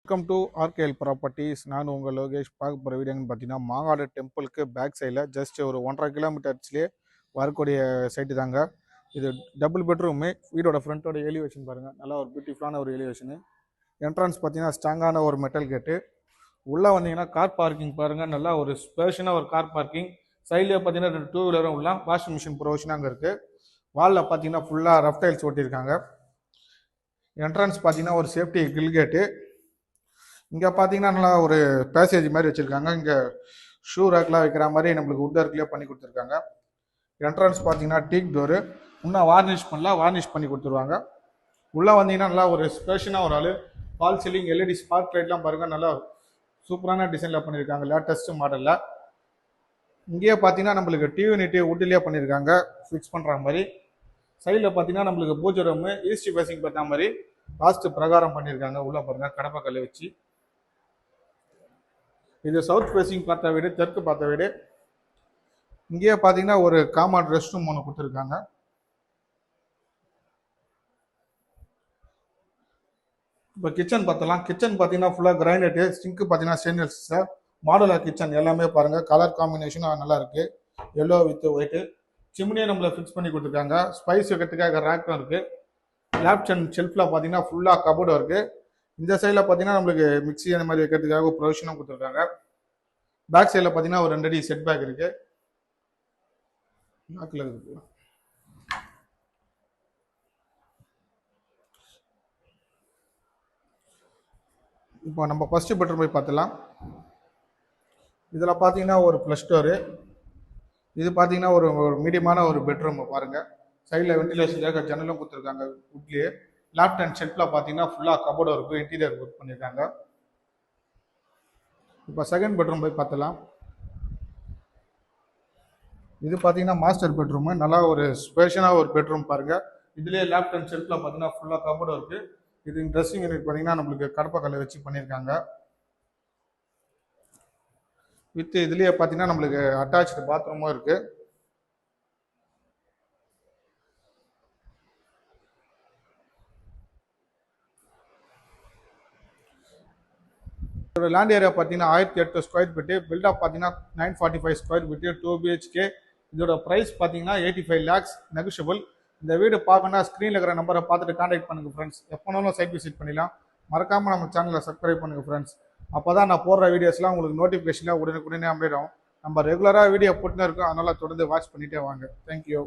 Welcome to ஆர்கேஎல் properties. நான் உங்கள் லோகேஷ். பார்க்க போகிற வீடியோன்னு பார்த்தீங்கன்னா மாங்காடு டெம்பிளுக்கு பேக் சைடில் ஜஸ்ட் ஒரு 1.5 கிலோமீட்டர்ஸ்லேயே வரக்கூடிய சைட்டு தாங்க. இது டபுள் பெட்ரூமு. வீடோட ஃப்ரண்ட்டோட எலிவேஷன் பாருங்கள், நல்லா ஒரு பியூட்டிஃபுல்லான ஒரு எலிவேஷனு. என்ட்ரன்ஸ் பார்த்தீங்கன்னா ஸ்ட்ராங்கான ஒரு மெட்டல் கேட்டு. உள்ளே வந்தீங்கன்னா கார் பார்க்கிங் பாருங்கள், நல்லா ஒரு ஸ்பேஷனாக ஒரு கார் பார்க்கிங். சைட்லேயே பார்த்தீங்கன்னா 2 டூ வீலரும் உள்ள வாஷிங் மிஷின் ப்ரொவிஷன் அங்கே இருக்குது. வாலில் பார்த்தீங்கன்னா ஃபுல்லாக ரஃப் டைல்ஸ் ஒட்டியிருக்காங்க. என்ட்ரன்ஸ் பார்த்தீங்கன்னா ஒரு சேஃப்டி கில் கேட்டு. இங்கே பார்த்தீங்கன்னா நல்லா ஒரு பேசேஜ் மாதிரி வச்சுருக்காங்க. இங்கே ஷூ ரேக்லாம் வைக்கிற மாதிரி நம்மளுக்கு வுட் ஒர்க்லேயே பண்ணி கொடுத்துருக்காங்க. என்ட்ரன்ஸ் பார்த்தீங்கன்னா டீக் டோரு. இன்னும் வார்னிஷ் பண்ணலாம், வார்னிஷ் பண்ணி கொடுத்துருவாங்க. உள்ளே வந்தீங்கன்னா நல்லா ஒரு ஸ்பேஷனாக ஒரு ஆள். ஃபால் சீலிங் எல்இடி ஸ்பார்க் லைட்லாம் பாருங்கள், நல்லா சூப்பரான டிசைனில் பண்ணியிருக்காங்க, லேட்டஸ்ட் மாடலில். இங்கேயே பார்த்தீங்கன்னா நம்மளுக்கு டிவி யூனிட்டி வுட்லேயே பண்ணியிருக்காங்க, ஃபிக்ஸ் பண்ணுற மாதிரி. சைடில் பார்த்தீங்கன்னா நம்மளுக்கு பூஜை ரூமு ஈஸ்ட் ஃபேசிங் பார்த்த மாதிரி வாஸ்து பிரகாரம் பண்ணியிருக்காங்க. உள்ளே பாருங்கள் கடப்பாக்கல்லை வச்சு. இது சவுத் ஃபேசிங் பார்த்த வீடு, தெற்கு பார்த்த வீடு. இங்கேயே பார்த்தீங்கன்னா ஒரு காமன் ரெஸ்ட் ரூம் ஒன்று கொடுத்துருக்காங்க. இப்போ கிச்சன் பார்த்தலாம். கிச்சன் பார்த்தீங்கன்னா ஃபுல்லாக கிரைனைட்டு. சிங்க்கு பார்த்தீங்கன்னா ஸ்டெயின்லெஸ் ஸ்டீல் மாடுலர் கிச்சன். எல்லாமே பாருங்கள், கலர் காம்பினேஷனும் நல்லா இருக்குது, எல்லோ வித் ஒயிட்டு. சிம்னியை நம்மளை ஃபிக்ஸ் பண்ணி கொடுத்துருக்காங்க. ஸ்பைஸ் வைக்கிறதுக்காக ரேக்கும் இருக்குது. லேப்ட் அண்ட் ஷெல்ஃபில் பார்த்தீங்கன்னா ஃபுல்லாக கபோர்டும் இருக்குது. இந்த சைடில் பார்த்தீங்கன்னா நம்மளுக்கு மிக்சி அந்த மாதிரி வைக்கிறதுக்காக ஒரு ப்ரொவிஷனும் கொடுத்துருக்காங்க. பேக் சைடில் பார்த்தீங்கன்னா ஒரு 2 அடி செட் பேக் இருக்குது. இப்போ நம்ம ஃபர்ஸ்ட் பெட்ரூம் போய் பார்த்துலாம். இதில் பார்த்தீங்கன்னா ஒரு ப்ளஸ் டோரு. இது பார்த்தீங்கன்னா ஒரு மீடியமான ஒரு பெட்ரூம் பாருங்கள். சைடில் வென்டிலேஷனுக்காக ஜன்னலும் கொடுத்துருக்காங்க வுட்லேயே. லேப்ட் அண்ட் ஷெல்ஃபில் பார்த்தீங்கன்னா ஃபுல்லாக கபோர்டும் இருக்குது, இன்டீரியர் ஒர்க் பண்ணியிருக்காங்க. இப்போ செகண்ட் பெட்ரூம் போய் பார்த்துலாம். இது பார்த்தீங்கன்னா மாஸ்டர் பெட்ரூமு. நல்லா ஒரு ஸ்பேஷனாக ஒரு பெட்ரூம் பாருங்கள். இதுலேயே லேப்ட் அண்ட் ஷெல்ஃபில் பார்த்தீங்கன்னா ஃபுல்லாக கபோர்டும் இருக்குது. இது ட்ரெஸ்ஸிங் யூனிட் பார்த்தீங்கன்னா நம்மளுக்கு கடப்பாக்கல்லை வச்சு பண்ணியிருக்காங்க. வித் இதுலேயே பார்த்தீங்கன்னா நம்மளுக்கு அட்டாச்சு பாத்ரூமும் இருக்குது. இதோட லேண்ட் ஏரியா பார்த்தீங்கன்னா 1008 ஸ்கொயர் ஃபீட்டு. பில்டப் பார்த்தீங்கன்னா 945 ஸ்கொயர் ஃபீட்டு, 2 BHK. இதோட ப்ரைஸ் பார்த்தீங்கன்னா 85 lakhs நெகோஷியபிள். இந்த வீடு பார்க்கணுன்னா ஸ்க்ரீனில் இருக்கிற நம்பரை பார்த்துட்டு கான்டாக்ட் பண்ணுங்கள் ஃப்ரெண்ட்ஸ். எப்போனாலும் சைட் விசிட் பண்ணிடலாம். மறக்காமல் நம்ம சேனலை சப்ஸ்கிரைப் பண்ணுங்கள் ஃப்ரெண்ட்ஸ். அப்போ தான் நான் போடுற வீடியோஸ்லாம் உங்களுக்கு நோட்டிஃபிகேஷனில் உடனே அப்டேட் ஆகும். நம்ம ரெகுலராக வீடியோ போட்டுன்னு இருக்கோம், அதனால் தொடர்ந்து வாட்ச் பண்ணிகிட்டே வாங்க. தேங்க்யூ.